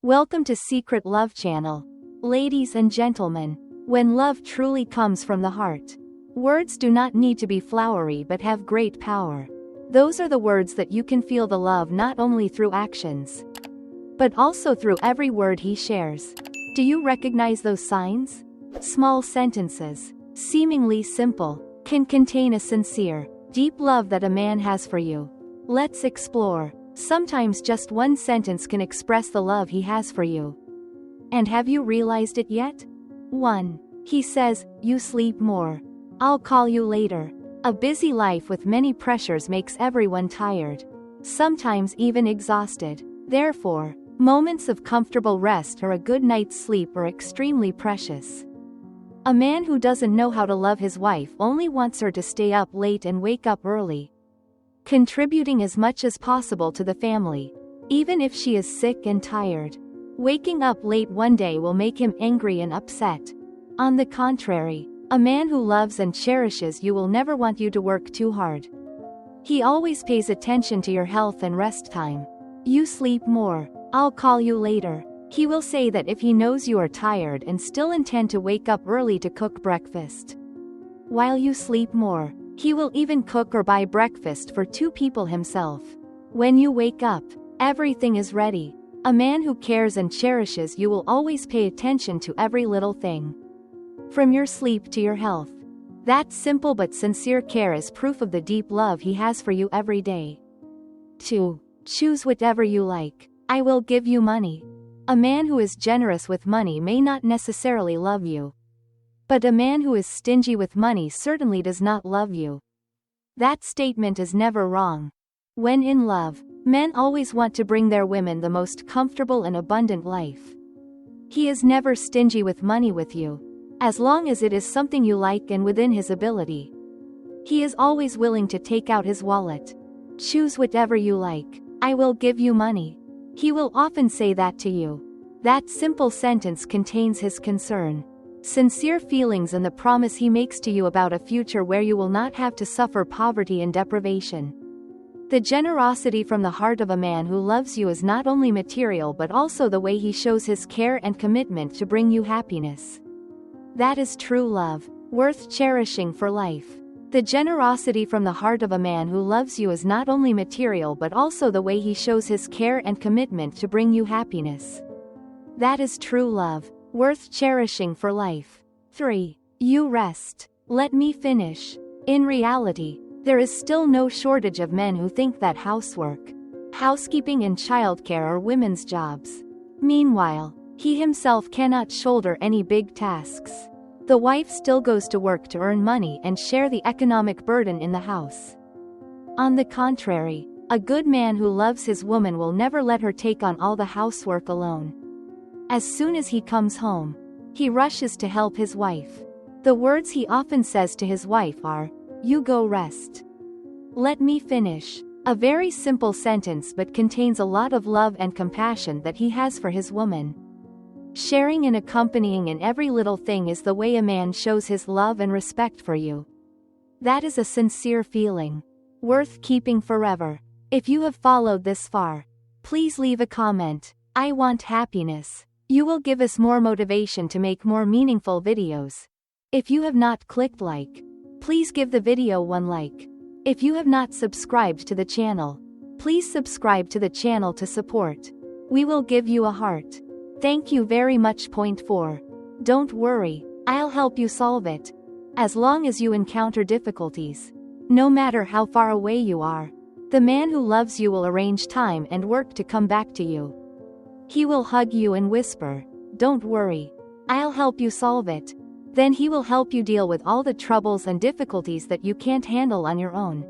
Welcome to Secret Love Channel. Ladies and gentlemen, when love truly comes from the heart, words do not need to be flowery but have great power. Those are the words that you can feel the love not only through actions, but also through every word he shares. Do you recognize those signs? Small sentences, seemingly simple, can contain a sincere, deep love that a man has for you. Let's explore. Sometimes just one sentence can express the love he has for you. And have you realized it yet? 1. He says, "You sleep more. I'll call you later." A busy life with many pressures makes everyone tired, sometimes even exhausted. Therefore, moments of comfortable rest or a good night's sleep are extremely precious. A man who doesn't know how to love his wife only wants her to stay up late and wake up early, contributing as much as possible to the family, even if she is sick and tired. Waking up late one day will make him angry and upset. On the contrary, a man who loves and cherishes you will never want you to work too hard. He always pays attention to your health and rest time. You sleep more. I'll call you later. He will say that if he knows you are tired and still intend to wake up early to cook breakfast while you sleep more. He will even cook or buy breakfast for 2 people himself. When you wake up, everything is ready. A man who cares and cherishes you will always pay attention to every little thing, from your sleep to your health. That simple but sincere care is proof of the deep love he has for you every day. 2. Choose whatever you like. I will give you money. A man who is generous with money may not necessarily love you, but a man who is stingy with money certainly does not love you. That statement is never wrong. When in love, men always want to bring their women the most comfortable and abundant life. He is never stingy with money with you, as long as it is something you like and within his ability. He is always willing to take out his wallet. Choose whatever you like. I will give you money. He will often say that to you. That simple sentence contains his concern, sincere feelings, and the promise he makes to you about a future where you will not have to suffer poverty and deprivation. The generosity from the heart of a man who loves you is not only material but also the way he shows his care and commitment to bring you happiness. That is true love, worth cherishing for life. The generosity from the heart of a man who loves you is not only material but also the way he shows his care and commitment to bring you happiness. That is true love, worth cherishing for life. 3. You rest. Let me finish. In reality, there is still no shortage of men who think that housework, housekeeping and childcare are women's jobs. Meanwhile, he himself cannot shoulder any big tasks. The wife still goes to work to earn money and share the economic burden in the house. On the contrary, a good man who loves his woman will never let her take on all the housework alone. As soon as he comes home, he rushes to help his wife. The words he often says to his wife are, "You go rest. Let me finish." A very simple sentence but contains a lot of love and compassion that he has for his woman. Sharing and accompanying in every little thing is the way a man shows his love and respect for you. That is a sincere feeling, worth keeping forever. If you have followed this far, please leave a comment. I want happiness. You will give us more motivation to make more meaningful videos. If you have not clicked like, please give the video one like. If you have not subscribed to the channel, please subscribe to the channel to support. We will give you a heart. Thank you very much. Point 4. Don't worry, I'll help you solve it. As long as you encounter difficulties, no matter how far away you are, the man who loves you will arrange time and work to come back to you. He will hug you and whisper, "Don't worry, I'll help you solve it." Then he will help you deal with all the troubles and difficulties that you can't handle on your own.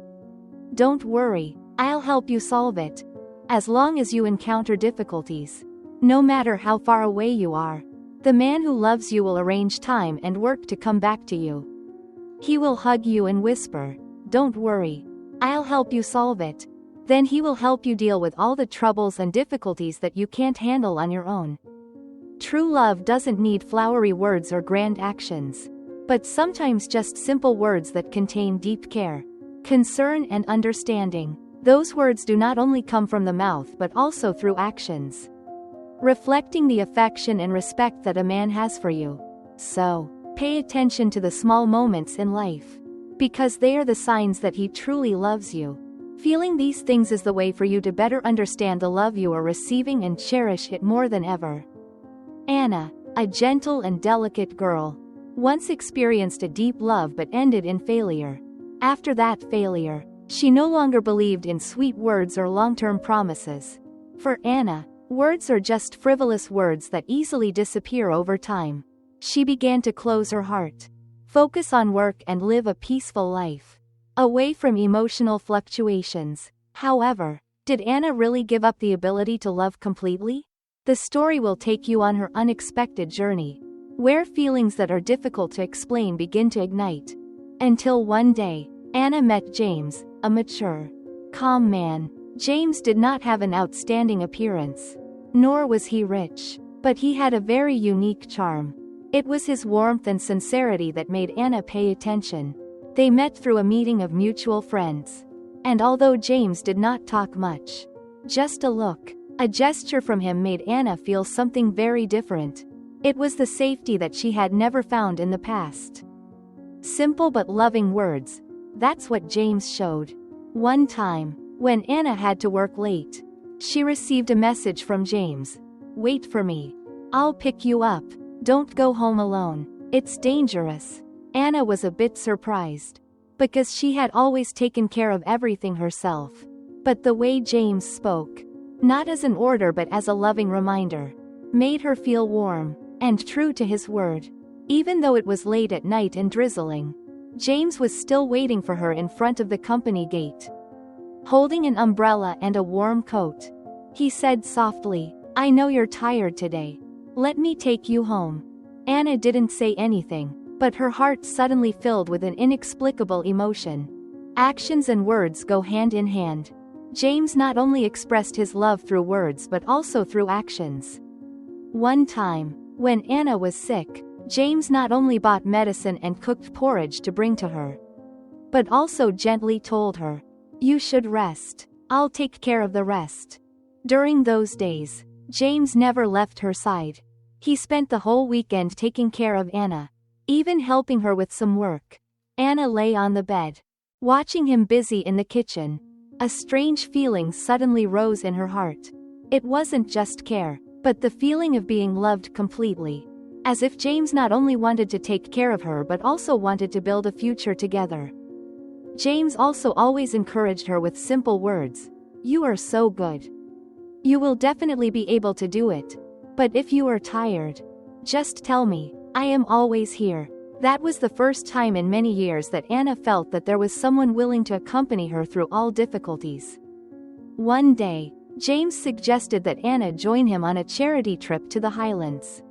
Don't worry, I'll help you solve it. As long as you encounter difficulties, no matter how far away you are, the man who loves you will arrange time and work to come back to you. He will hug you and whisper, "Don't worry, I'll help you solve it." Then he will help you deal with all the troubles and difficulties that you can't handle on your own. True love doesn't need flowery words or grand actions, but sometimes just simple words that contain deep care, concern and understanding. Those words do not only come from the mouth but also through actions. reflecting the affection and respect that a man has for you. So, pay attention to the small moments in life, because they are the signs that he truly loves you. Feeling these things is the way for you to better understand the love you are receiving and cherish it more than ever. Anna, a gentle and delicate girl, once experienced a deep love but ended in failure. After that failure, she no longer believed in sweet words or long-term promises. For Anna, words are just frivolous words that easily disappear over time. She began to close her heart, focus on work and live a peaceful life, away from emotional fluctuations. However, did Anna really give up the ability to love completely? The story will take you on her unexpected journey, where feelings that are difficult to explain begin to ignite. Until one day, Anna met James, a mature, calm man. James did not have an outstanding appearance, nor was he rich, but he had a very unique charm. It was his warmth and sincerity that made Anna pay attention. They met through a meeting of mutual friends. And although James did not talk much, just a look, a gesture from him made Anna feel something very different. It was the safety that she had never found in the past. Simple but loving words. That's what James showed. One time, when Anna had to work late, she received a message from James. "Wait for me. I'll pick you up. Don't go home alone. It's dangerous." Anna was a bit surprised, because she had always taken care of everything herself. But the way James spoke, not as an order but as a loving reminder, made her feel warm and true to his word. Even though it was late at night and drizzling, James was still waiting for her in front of the company gate, holding an umbrella and a warm coat. He said softly, "I know you're tired today. Let me take you home." Anna didn't say anything, but her heart suddenly filled with an inexplicable emotion. Actions and words go hand in hand. James not only expressed his love through words but also through actions. One time, when Anna was sick, James not only bought medicine and cooked porridge to bring to her, but also gently told her, "You should rest. I'll take care of the rest." During those days, James never left her side. He spent the whole weekend taking care of Anna, even helping her with some work. Anna lay on the bed, watching him busy in the kitchen. A strange feeling suddenly rose in her heart. It wasn't just care, but the feeling of being loved completely. As if James not only wanted to take care of her but also wanted to build a future together. James also always encouraged her with simple words. "You are so good. You will definitely be able to do it. But if you are tired, just tell me. I am always here." That was the first time in many years that Anna felt that there was someone willing to accompany her through all difficulties. One day, James suggested that Anna join him on a charity trip to the Highlands.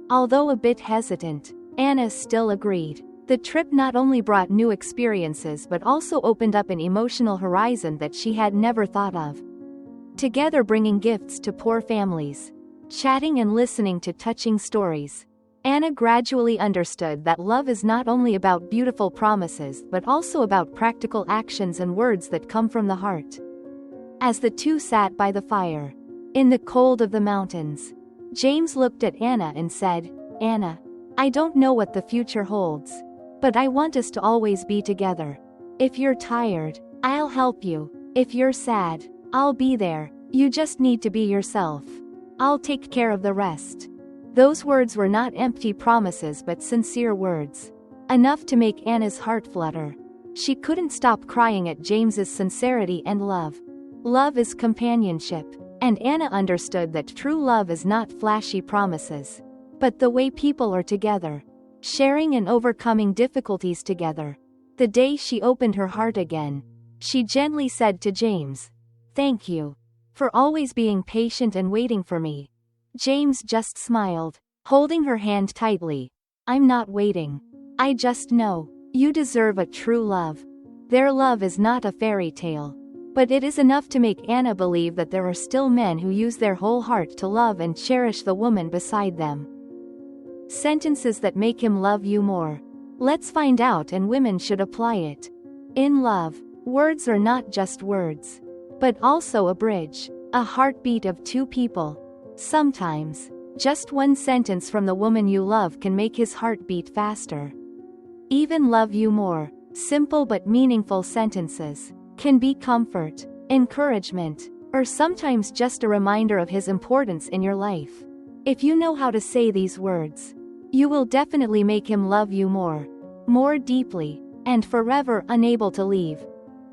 Although a bit hesitant, Anna still agreed. The trip not only brought new experiences but also opened up an emotional horizon that she had never thought of. Together bringing gifts to poor families, chatting and listening to touching stories, Anna gradually understood that love is not only about beautiful promises but also about practical actions and words that come from the heart. As the two sat by the fire, in the cold of the mountains, James looked at Anna and said, "Anna, I don't know what the future holds, but I want us to always be together. If you're tired, I'll help you. If you're sad, I'll be there. You just need to be yourself. I'll take care of the rest." Those words were not empty promises but sincere words, enough to make Anna's heart flutter. She couldn't stop crying at James's sincerity and love. Love is companionship, and Anna understood that true love is not flashy promises, but the way people are together, sharing and overcoming difficulties together. The day she opened her heart again, she gently said to James, "Thank you for always being patient and waiting for me." James just smiled, holding her hand tightly. "I'm not waiting. I just know. You deserve a true love." Their love is not a fairy tale, but it is enough to make Anna believe that there are still men who use their whole heart to love and cherish the woman beside them. Sentences that make him love you more. Let's find out, and women should apply it. In love, words are not just words, but also a bridge, a heartbeat of two people. Sometimes, just one sentence from the woman you love can make his heart beat faster. Even love you more. Simple but meaningful sentences can be comfort, encouragement, or sometimes just a reminder of his importance in your life. If you know how to say these words, you will definitely make him love you more deeply, and forever unable to leave.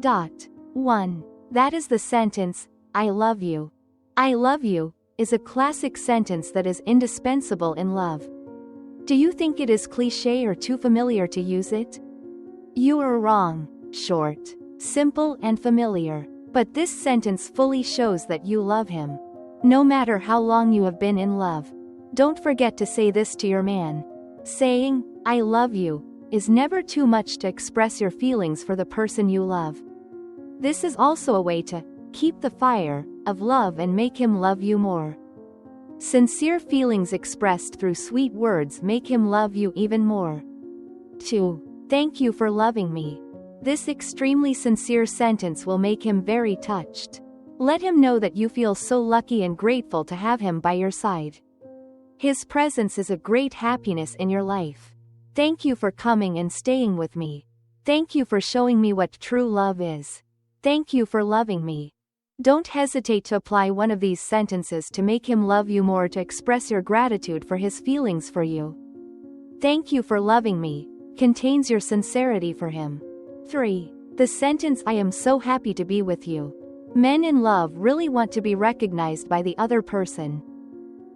1. That is the sentence, I love you. I love you is a classic sentence that is indispensable in love. Do you think it is cliché or too familiar to use it? You are wrong. Short, simple and familiar. But this sentence fully shows that you love him. No matter how long you have been in love, don't forget to say this to your man. Saying, I love you, is never too much to express your feelings for the person you love. This is also a way to keep the fire of love and make him love you more. Sincere feelings expressed through sweet words make him love you even more. 2. Thank you for loving me. This extremely sincere sentence will make him very touched. Let him know that you feel so lucky and grateful to have him by your side. His presence is a great happiness in your life. Thank you for coming and staying with me. Thank you for showing me what true love is. Thank you for loving me. Don't hesitate to apply one of these sentences to make him love you more, to express your gratitude for his feelings for you. Thank you for loving me contains your sincerity for him. 3. The sentence, I am so happy to be with you. Men in love really want to be recognized by the other person.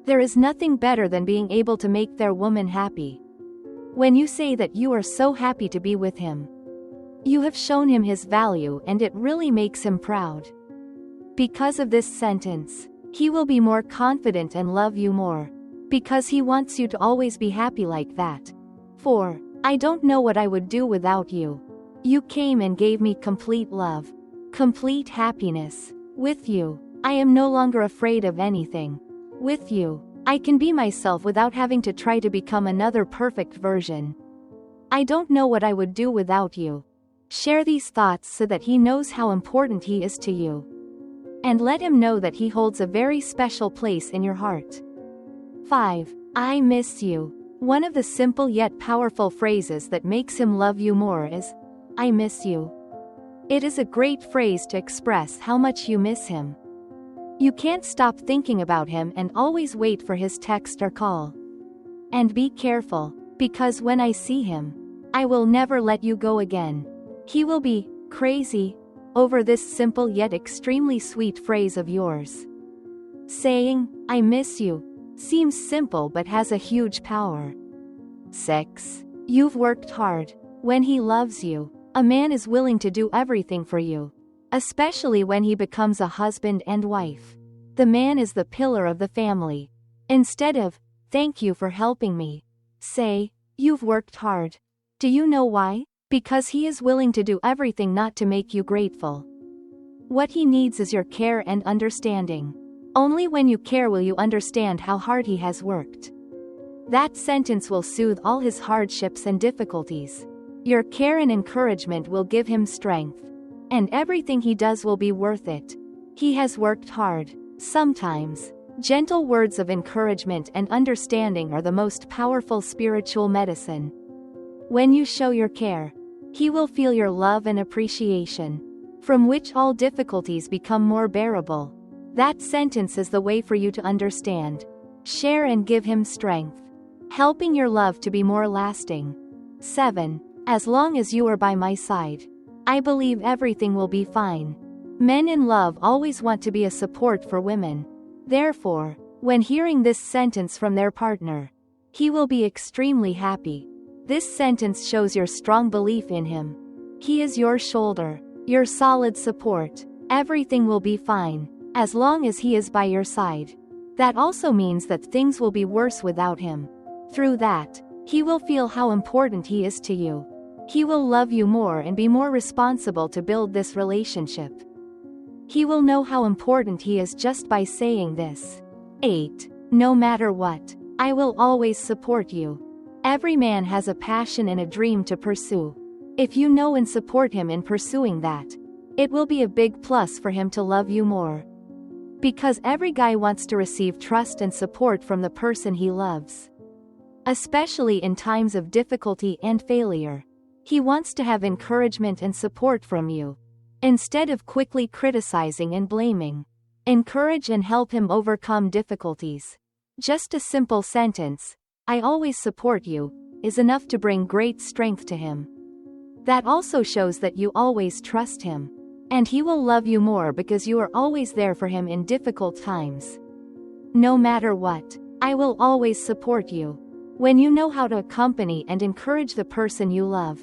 There is nothing better than being able to make their woman happy. When you say that you are so happy to be with him, you have shown him his value and it really makes him proud. Because of this sentence, he will be more confident and love you more. Because he wants you to always be happy like that. 4. I don't know what I would do without you. You came and gave me complete love. Complete happiness. With you, I am no longer afraid of anything. With you, I can be myself without having to try to become another perfect version. I don't know what I would do without you. Share these thoughts so that he knows how important he is to you. And let him know that he holds a very special place in your heart. 5. I miss you. One of the simple yet powerful phrases that makes him love you more is, I miss you. It is a great phrase to express how much you miss him. You can't stop thinking about him and always wait for his text or call. And be careful, because when I see him, I will never let you go again. He will be crazy over this simple yet extremely sweet phrase of yours. Saying, I miss you, seems simple but has a huge power. 6. You've worked hard. When he loves you, a man is willing to do everything for you. Especially when he becomes a husband and wife. The man is the pillar of the family. Instead of, thank you for helping me, say, you've worked hard. Do you know why? Because he is willing to do everything not to make you grateful. What he needs is your care and understanding. Only when you care will you understand how hard he has worked. That sentence will soothe all his hardships and difficulties. Your care and encouragement will give him strength. And everything he does will be worth it. He has worked hard. Sometimes, gentle words of encouragement and understanding are the most powerful spiritual medicine. When you show your care, he will feel your love and appreciation, from which all difficulties become more bearable. That sentence is the way for you to understand, share and give him strength, helping your love to be more lasting. 7. As long as you are by my side, I believe everything will be fine. Men in love always want to be a support for women. Therefore, when hearing this sentence from their partner, he will be extremely happy. This sentence shows your strong belief in him. He is your shoulder, your solid support. Everything will be fine, as long as he is by your side. That also means that things will be worse without him. Through that, he will feel how important he is to you. He will love you more and be more responsible to build this relationship. He will know how important he is just by saying this. 8. No matter what, I will always support you. Every man has a passion and a dream to pursue. If you know and support him in pursuing that, it will be a big plus for him to love you more. Because every guy wants to receive trust and support from the person he loves. Especially in times of difficulty and failure. He wants to have encouragement and support from you. Instead of quickly criticizing and blaming. Encourage and help him overcome difficulties. Just a simple sentence, "I always support you," is enough to bring great strength to him. That also shows that you always trust him. And he will love you more because you are always there for him in difficult times. No matter what, I will always support you. When you know how to accompany and encourage the person you love,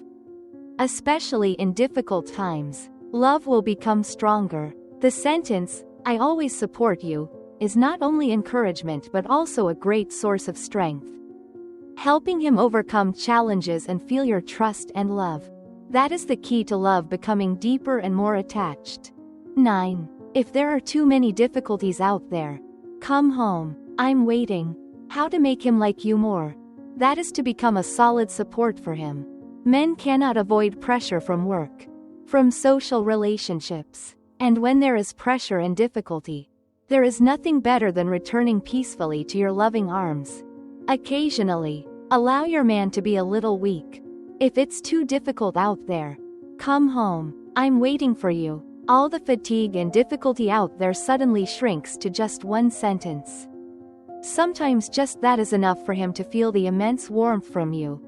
especially in difficult times, love will become stronger. The sentence, "I always support you," is not only encouragement but also a great source of strength. Helping him overcome challenges and feel your trust and love. That is the key to love becoming deeper and more attached. 9. If there are too many difficulties out there, come home. I'm waiting. How to make him like you more. That is to become a solid support for him. Men cannot avoid pressure from work, from social relationships. And when there is pressure and difficulty, there is nothing better than returning peacefully to your loving arms. Occasionally, allow your man to be a little weak. If it's too difficult out there, come home. I'm waiting for you. All the fatigue and difficulty out there suddenly shrinks to just one sentence. Sometimes just that is enough for him to feel the immense warmth from you.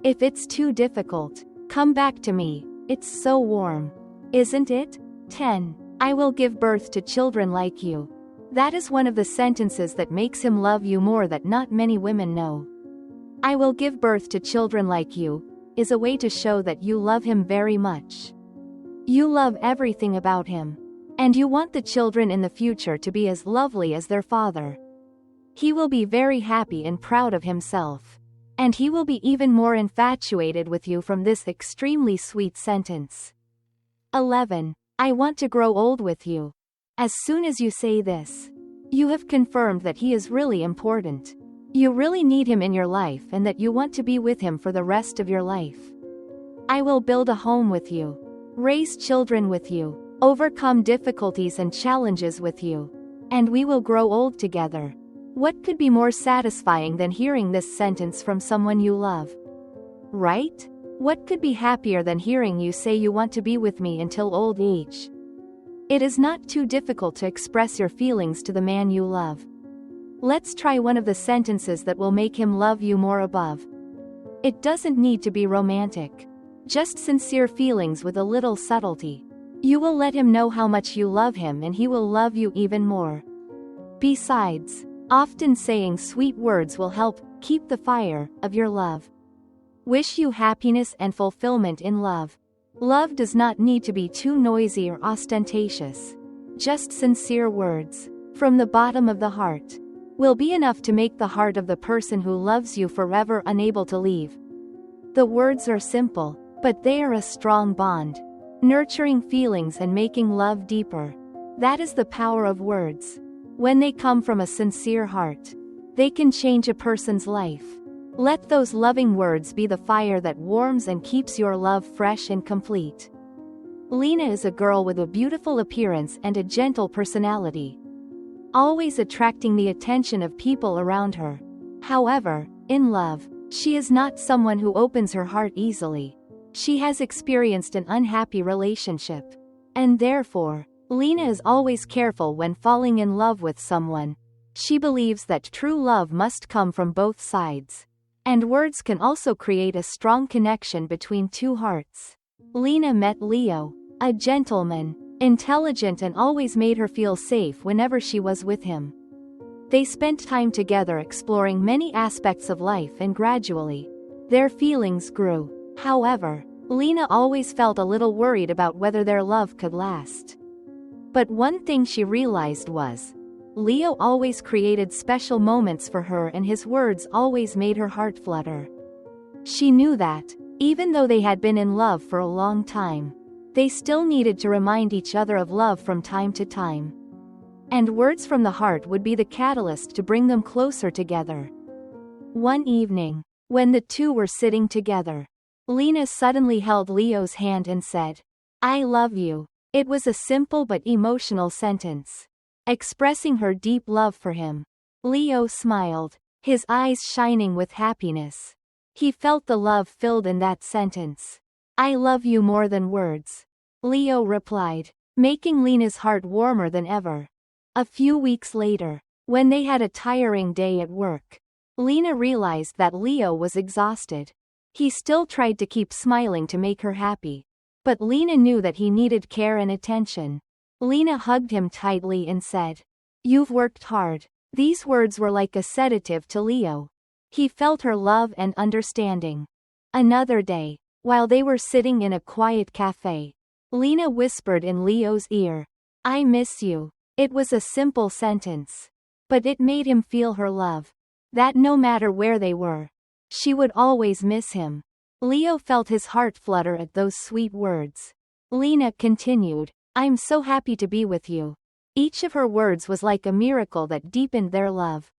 If it's too difficult, come back to me. It's so warm. Isn't it? 10. I will give birth to children like you. That is one of the sentences that makes him love you more that not many women know. I will give birth to children like you, is a way to show that you love him very much. You love everything about him. And you want the children in the future to be as lovely as their father. He will be very happy and proud of himself. And he will be even more infatuated with you from this extremely sweet sentence. 11. I want to grow old with you. As soon as you say this, you have confirmed that he is really important. You really need him in your life and that you want to be with him for the rest of your life. I will build a home with you, raise children with you, overcome difficulties and challenges with you, and we will grow old together. What could be more satisfying than hearing this sentence from someone you love? Right? What could be happier than hearing you say you want to be with me until old age? It is not too difficult to express your feelings to the man you love. Let's try one of the sentences that will make him love you more above. It doesn't need to be romantic. Just sincere feelings with a little subtlety. You will let him know how much you love him and he will love you even more. Besides, often saying sweet words will help keep the fire of your love. Wish you happiness and fulfillment in love. Love does not need to be too noisy or ostentatious. Just sincere words, from the bottom of the heart, will be enough to make the heart of the person who loves you forever unable to leave. The words are simple, but they are a strong bond, nurturing feelings and making love deeper. That is the power of words. When they come from a sincere heart, they can change a person's life. Let those loving words be the fire that warms and keeps your love fresh and complete. Lena is a girl with a beautiful appearance and a gentle personality, always attracting the attention of people around her. However, in love, she is not someone who opens her heart easily. She has experienced an unhappy relationship. And therefore, Lena is always careful when falling in love with someone. She believes that true love must come from both sides. And words can also create a strong connection between two hearts. Lena met Leo, a gentleman, intelligent and always made her feel safe whenever she was with him. They spent time together exploring many aspects of life and gradually, their feelings grew. However, Lena always felt a little worried about whether their love could last. But one thing she realized was, Leo always created special moments for her and his words always made her heart flutter. She knew that, even though they had been in love for a long time, they still needed to remind each other of love from time to time. And words from the heart would be the catalyst to bring them closer together. One evening, when the two were sitting together, Lena suddenly held Leo's hand and said, "I love you." It was a simple but emotional sentence. expressing her deep love for him. Leo smiled, his eyes shining with happiness. He felt the love filled in that sentence. "I love you more than words," Leo replied, making Lena's heart warmer than ever. A few weeks later, when they had a tiring day at work, Lena realized that Leo was exhausted. He still tried to keep smiling to make her happy, but Lena knew that he needed care and attention. Lena hugged him tightly and said, "You've worked hard." These words were like a sedative to Leo. He felt her love and understanding. Another day, while they were sitting in a quiet cafe, Lena whispered in Leo's ear, "I miss you." It was a simple sentence, but it made him feel her love. That no matter where they were, she would always miss him. Leo felt his heart flutter at those sweet words. Lena continued, "I'm so happy to be with you." Each of her words was like a miracle that deepened their love.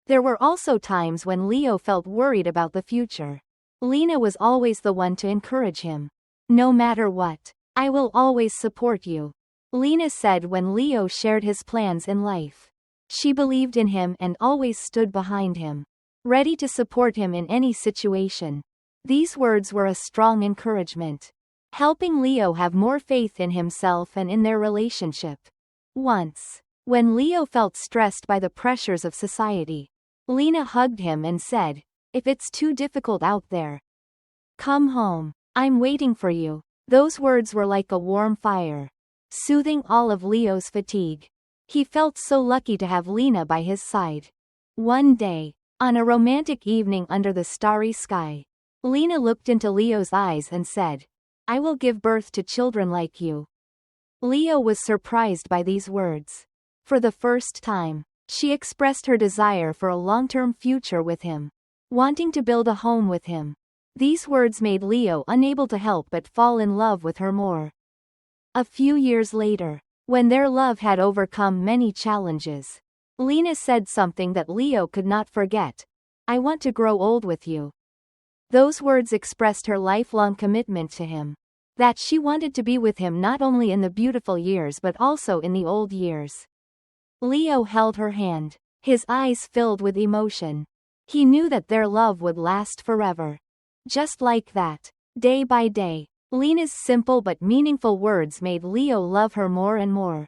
There were also times when Leo felt worried about the future. Lena was always the one to encourage him. "No matter what, I will always support you," Lena said when Leo shared his plans in life. She believed in him and always stood behind him, ready to support him in any situation. These words were a strong encouragement, helping Leo have more faith in himself and in their relationship. Once, when Leo felt stressed by the pressures of society, Lena hugged him and said, "If it's too difficult out there, come home. I'm waiting for you." Those words were like a warm fire, soothing all of Leo's fatigue. He felt so lucky to have Lena by his side. One day, on a romantic evening under the starry sky, Lena looked into Leo's eyes and said, "I will give birth to children like you." Leo was surprised by these words. For the first time, she expressed her desire for a long-term future with him, wanting to build a home with him. These words made Leo unable to help but fall in love with her more. A few years later, when their love had overcome many challenges, Lena said something that Leo could not forget, "I want to grow old with you." Those words expressed her lifelong commitment to him, that she wanted to be with him not only in the beautiful years but also in the old years. Leo held her hand, his eyes filled with emotion. He knew that their love would last forever. Just like that, day by day, Lena's simple but meaningful words made Leo love her more and more.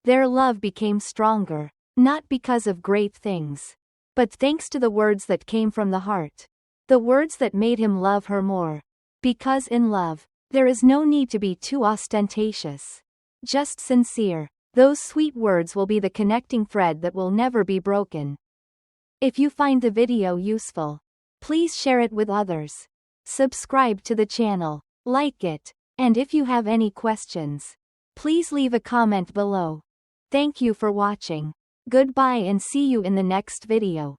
Their love became stronger, not because of great things, but thanks to the words that came from the heart. The words that made him love her more. Because in love, there is no need to be too ostentatious. Just sincere. Those sweet words will be the connecting thread that will never be broken. If you find the video useful, please share it with others. Subscribe to the channel, like it, and if you have any questions, please leave a comment below. Thank you for watching. Goodbye and see you in the next video.